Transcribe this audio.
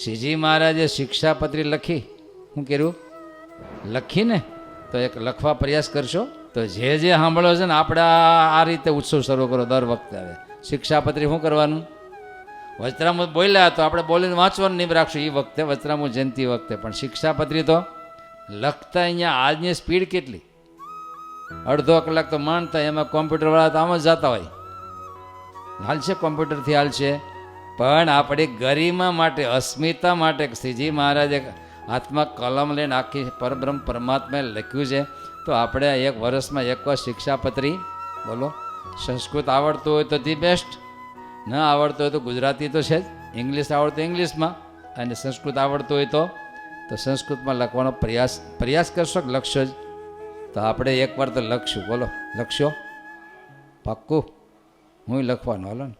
શ્રીજી મહારાજે શિક્ષાપત્રી લખી. શું કર્યું? લખીને તો એક લખવા પ્રયાસ કરશો તો જે સાંભળો છે ને આપણે આ રીતે ઉત્સવ શરૂ કરો દર વખતે. આવે શિક્ષાપત્રી શું કરવાનું? વચરામૃત બોલ્યા તો આપણે બોલીને વાંચવાનું નહીં રાખશું એ વખતે, વચરામૃત જયંતિ વખતે. પણ શિક્ષાપત્રી તો લખતા અહીંયા આજની સ્પીડ કેટલી, અડધો કલાક તો માનતા, એમાં કોમ્પ્યુટરવાળા તો આમ જ જતા હોય. હાલશે કોમ્પ્યુટરથી હાલશે, પણ આપણી ગરિમા માટે, અસ્મિતા માટે શ્રીજી મહારાજે હાથમાં કલમ લઈને આખી પરબ્રહ્મ પરમાત્માએ લખ્યું છે. તો આપણે એક વર્ષમાં એકવાર શિક્ષાપત્રી બોલો. સંસ્કૃત આવડતું હોય તો ધી બેસ્ટ, ન આવડતું હોય તો ગુજરાતી તો છે જ, ઇંગ્લિશ આવડતું ઇંગ્લિશમાં, અને સંસ્કૃત આવડતું હોય તો સંસ્કૃતમાં લખવાનો પ્રયાસ કરશો કે લખશો જ? તો આપણે એકવાર તો લખશું. બોલો લખશો? પાક્કું? હું લખવાનું. હાલો ને.